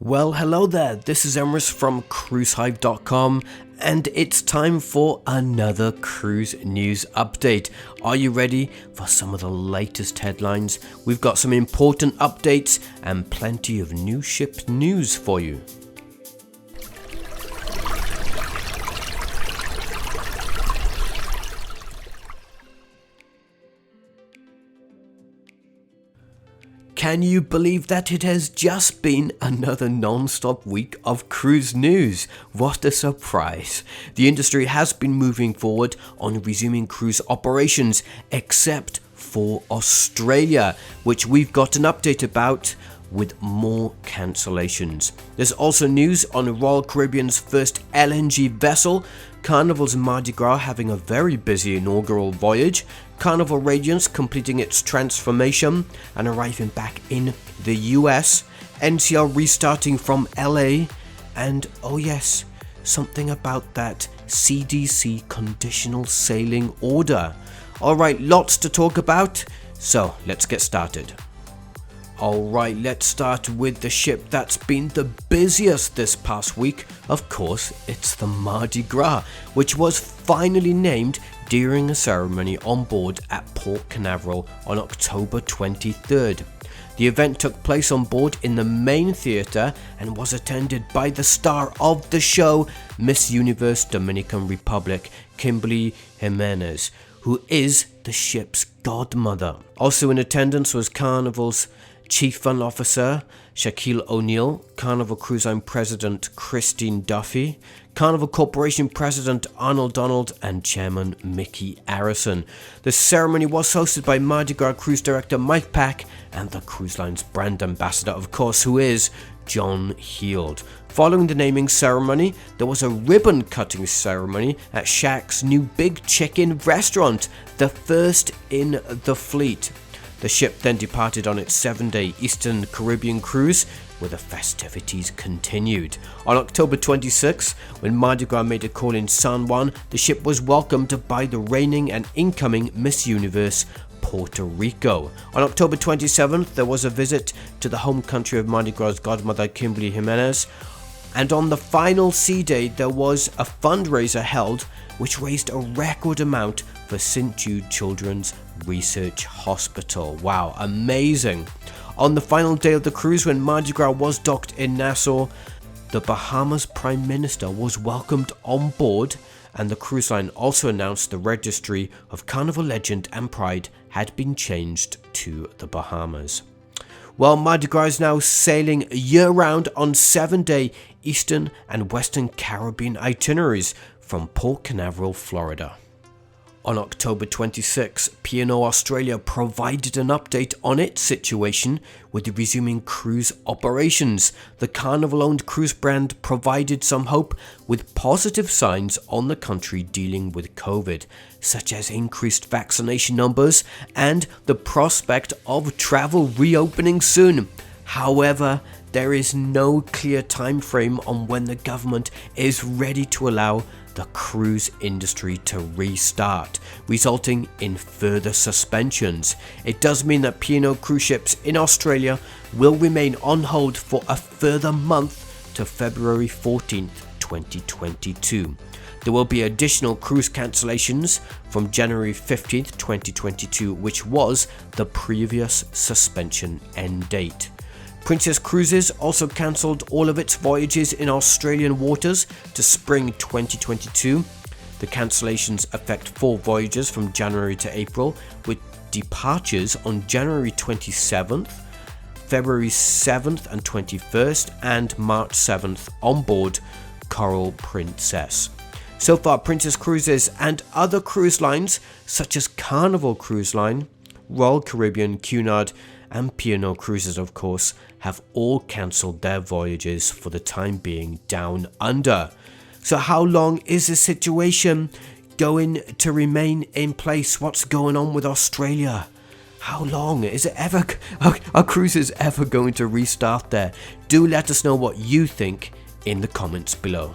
Well, hello there, this is Emrys from cruisehive.com and it's time for another cruise news update. Are you ready for some of the latest headlines? We've got some important updates and plenty of new ship news for you. Can you believe that it has just been another non-stop week of cruise news? What a surprise. The industry has been moving forward on resuming cruise operations, except for Australia, which we've got an update about with more cancellations. There's also news on Royal Caribbean's first LNG vessel, Carnival's Mardi Gras having a very busy inaugural voyage, Carnival Radiance completing its transformation and arriving back in the US, NCL restarting from LA, and oh yes, something about that CDC Conditional Sailing Order. Alright, lots to talk about, so let's get started. Alright, let's start with the ship that's been the busiest this past week. Of course, it's the Mardi Gras, which was finally named during a ceremony on board at Port Canaveral on October 23rd. The event took place on board in the main theatre and was attended by the star of the show, Miss Universe Dominican Republic, Kimberly Jimenez, who is the ship's godmother. Also in attendance was Carnival's Chief Fun Officer Shaquille O'Neal, Carnival Cruise Line President Christine Duffy, Carnival Corporation President Arnold Donald, and Chairman Mickey Arison. The ceremony was hosted by Mardi Gras Cruise Director Mike Pack and the cruise line's brand ambassador, of course, who is John Heald. Following the naming ceremony, there was a ribbon cutting ceremony at Shaq's new Big Chicken restaurant, the first in the fleet. The ship then departed on its 7-day Eastern Caribbean cruise, where the festivities continued. On October 26, when Mardi Gras made a call in San Juan, the ship was welcomed by the reigning and incoming Miss Universe Puerto Rico. On October 27th, there was a visit to the home country of Mardi Gras' godmother Kimberly Jimenez. And on the final sea day, there was a fundraiser held, which raised a record amount for St. Jude Children's Research Hospital. Wow, amazing. On the final day of the cruise, when Mardi Gras was docked in Nassau, the Bahamas Prime Minister was welcomed on board, and the cruise line also announced the registry of Carnival Legend and Pride had been changed to the Bahamas. Well, Mardi Gras is now sailing year-round on 7-day Eastern and Western Caribbean itineraries from Port Canaveral, Florida. On October 26, P&O Australia provided an update on its situation with the resuming cruise operations. The Carnival-owned cruise brand provided some hope with positive signs on the country dealing with COVID, such as increased vaccination numbers and the prospect of travel reopening soon. However, there is no clear time frame on when the government is ready to allow the cruise industry to restart, resulting in further suspensions. It does mean that P&O cruise ships in Australia will remain on hold for a further month to February 14th, 2022. There will be additional cruise cancellations from January 15th, 2022, which was the previous suspension end date. Princess Cruises also cancelled all of its voyages in Australian waters to spring 2022. The cancellations affect 4 voyages from January to April, with departures on January 27th, February 7th and 21st, and March 7th on board Coral Princess. So far, Princess Cruises and other cruise lines such as Carnival Cruise Line, Royal Caribbean, Cunard, and P&O Cruises, of course, have all cancelled their voyages for the time being down under. So how long is the situation going to remain in place? What's going on with Australia? How long is it ever? Are cruises ever going to restart there? Do let us know what you think in the comments below.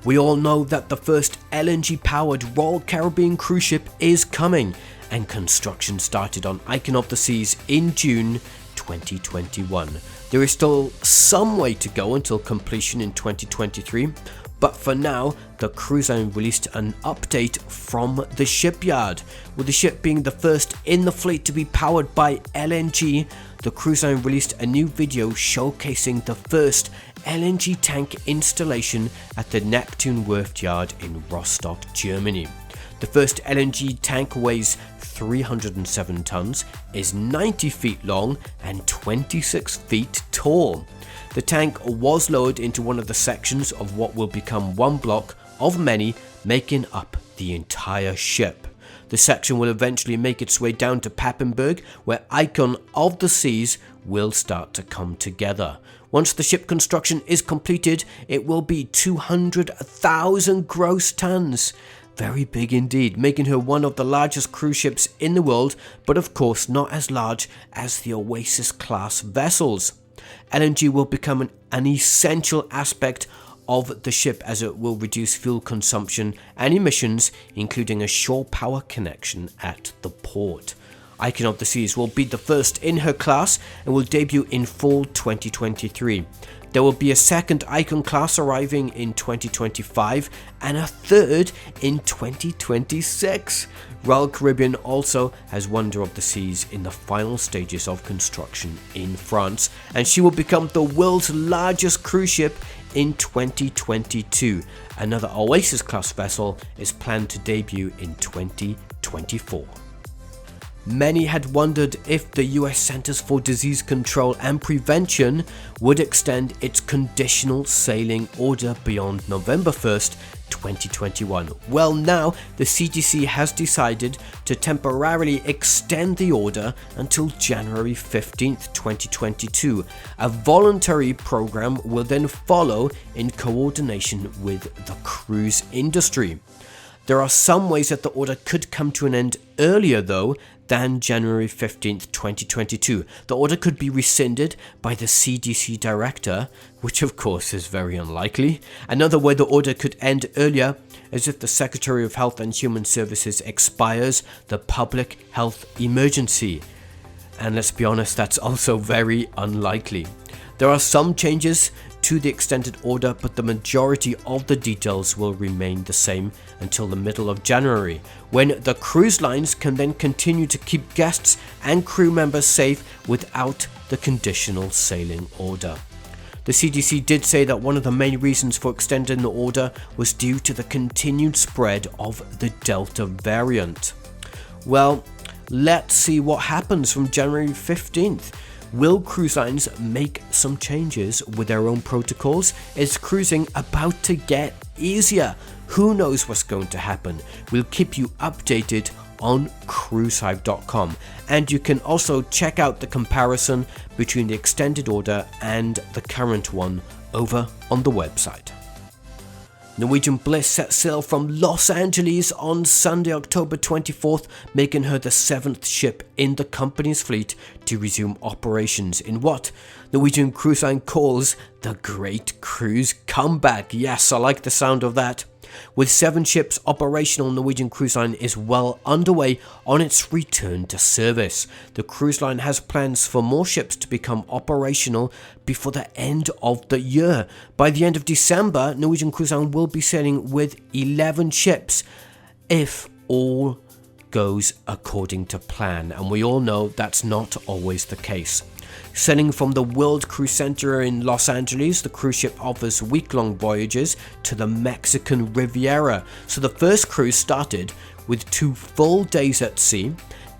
We all know that the first LNG powered Royal Caribbean cruise ship is coming, and construction started on Icon of the Seas in June 2021. There is still some way to go until completion in 2023, but for now, the cruise line released an update from the shipyard. With the ship being the first in the fleet to be powered by LNG, the cruise line released a new video showcasing the first LNG tank installation at the Neptune Werft yard in Rostock, Germany. The first LNG tank weighs 307 tons, is 90 feet long and 26 feet tall. The tank was lowered into one of the sections of what will become one block of many making up the entire ship. The section will eventually make its way down to Papenburg, where Icon of the Seas will start to come together. Once the ship construction is completed, it will be 200,000 gross tons. Very big indeed, making her one of the largest cruise ships in the world, but of course not as large as the Oasis class vessels. LNG will become an essential aspect of the ship as it will reduce fuel consumption and emissions, including a shore power connection at the port. Icon of the Seas will be the first in her class and will debut in fall 2023. There will be a second Icon class arriving in 2025 and a third in 2026. Royal Caribbean also has Wonder of the Seas in the final stages of construction in France, and she will become the world's largest cruise ship in 2022. Another Oasis class vessel is planned to debut in 2024. Many had wondered if the US Centers for Disease Control and Prevention would extend its conditional sailing order beyond November 1st, 2021. Well, now the CDC has decided to temporarily extend the order until January 15th, 2022. A voluntary program will then follow in coordination with the cruise industry. There are some ways that the order could come to an end earlier though than January 15th, 2022. The order could be rescinded by the CDC director, which of course is very unlikely. Another way the order could end earlier is if the Secretary of Health and Human Services expires the public health emergency. And let's be honest, that's also very unlikely. There are some changes to the extended order, but the majority of the details will remain the same until the middle of January, when the cruise lines can then continue to keep guests and crew members safe without the conditional sailing order. The CDC did say that one of the main reasons for extending the order was due to the continued spread of the Delta variant. Well, let's see what happens from January 15th. Will cruise lines make some changes with their own protocols? Is cruising about to get easier? Who knows what's going to happen? We'll keep you updated on cruisehive.com, and you can also check out the comparison between the extended order and the current one over on the website. Norwegian Bliss set sail from Los Angeles on Sunday, October 24th, making her the 7th ship in the company's fleet to resume operations in what Norwegian Cruise Line calls the Great Cruise Comeback. Yes, I like the sound of that. With 7 ships operational, Norwegian Cruise Line is well underway on its return to service. The cruise line has plans for more ships to become operational before the end of the year. By the end of December, Norwegian Cruise Line will be sailing with 11 ships, if all goes according to plan, and we all know that's not always the case. Sailing from the World Cruise Center in Los Angeles, the cruise ship offers week-long voyages to the Mexican Riviera. So the first cruise started with 2 full days at sea.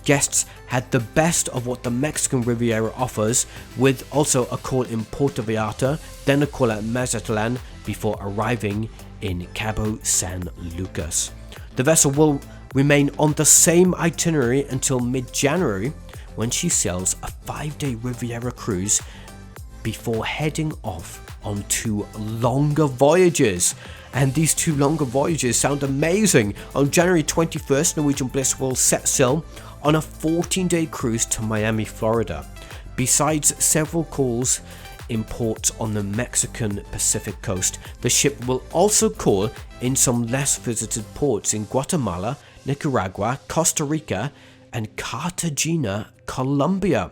Guests had the best of what the Mexican Riviera offers, with also a call in Puerto Vallarta, then a call at Mazatlan before arriving in Cabo San Lucas. The vessel will remain on the same itinerary until mid-January, when she sails a 5-day Riviera cruise before heading off on 2 longer voyages. And these 2 longer voyages sound amazing. On January 21st, Norwegian Bliss will set sail on a 14-day cruise to Miami, Florida. Besides several calls in ports on the Mexican Pacific coast, the ship will also call in some less visited ports in Guatemala, Nicaragua, Costa Rica, and Cartagena, Colombia.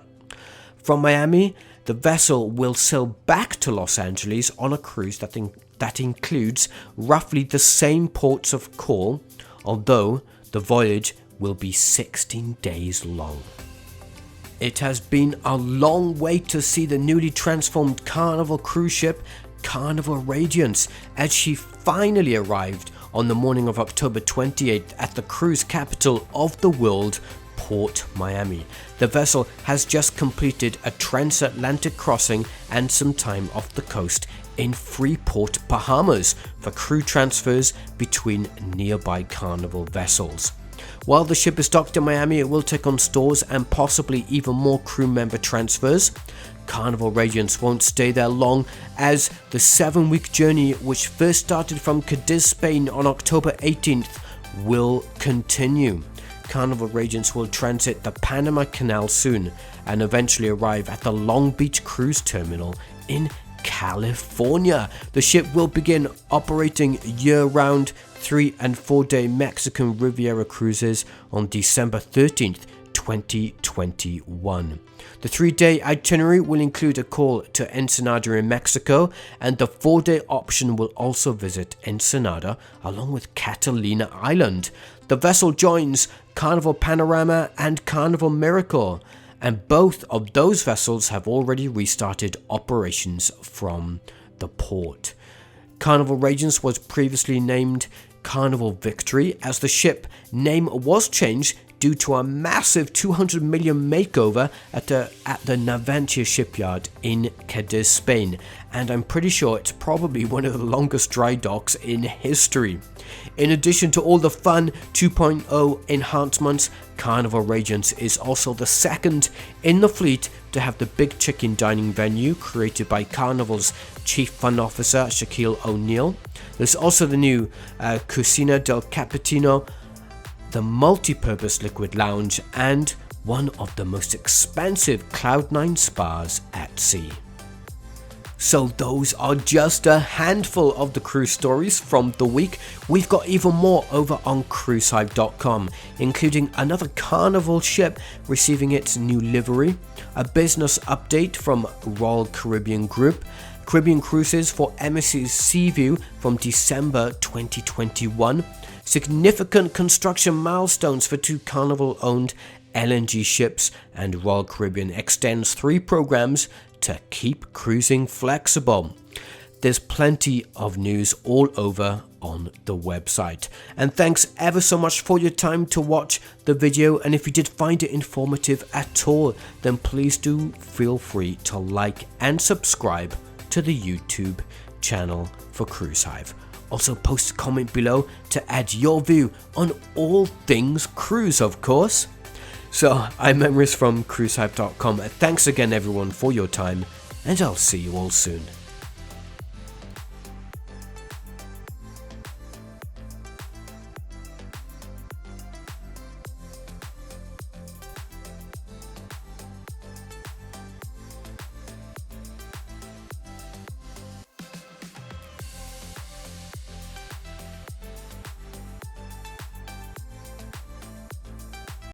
From Miami, The vessel will sail back to Los Angeles on a cruise that includes roughly the same ports of call, although the voyage will be 16 days long. It has been a long wait to see the newly transformed Carnival cruise ship Carnival Radiance as she finally arrived on the morning of October 28th at the cruise capital of the world, Port Miami. The vessel has just completed a transatlantic crossing and some time off the coast in Freeport, Bahamas for crew transfers between nearby Carnival vessels. While the ship is docked in Miami, it will take on stores and possibly even more crew member transfers. Carnival Radiance won't stay there long, as the 7-week journey, which first started from Cadiz, Spain on October 18th, will continue. Carnival Radiance will transit the Panama Canal soon and eventually arrive at the Long Beach Cruise Terminal in California. The ship will begin operating year-round 3- and 4-day Mexican Riviera cruises on December 13th, 2021. The 3-day itinerary will include a call to Ensenada in Mexico, and the 4-day option will also visit Ensenada along with Catalina Island. The vessel joins Carnival Panorama and Carnival Miracle, and both of those vessels have already restarted operations from the port. Carnival Radiance was previously named Carnival Victory, as the ship name was changed due to a massive $200 million makeover at the Navantia shipyard in Cadiz, Spain, and I'm pretty sure it's probably one of the longest dry docks in history. In addition to all the fun 2.0 enhancements, Carnival Radiance is also the second in the fleet to have the Big Chicken dining venue created by Carnival's Chief Fun Officer Shaquille O'Neal. There's also the new Cucina del Capitino, the multi-purpose liquid lounge, and one of the most expensive Cloud9 spas at sea. So those are just a handful of the cruise stories from the week. We've got even more over on cruisehive.com, including another Carnival ship receiving its new livery, a business update from Royal Caribbean Group, Caribbean cruises for MSC Seaview from December 2021, significant construction milestones for 2 Carnival-owned LNG ships, and Royal Caribbean extends 3 programs to keep cruising flexible. There's plenty of news all over on the website. And thanks ever so much for your time to watch the video, and if you did find it informative at all, then please do feel free to like and subscribe to the YouTube channel for Cruise Hive. Also post a comment below to add your view on all things cruise, of course. So I'm Memories from cruisehive.com. Thanks again everyone for your time, and I'll see you all soon.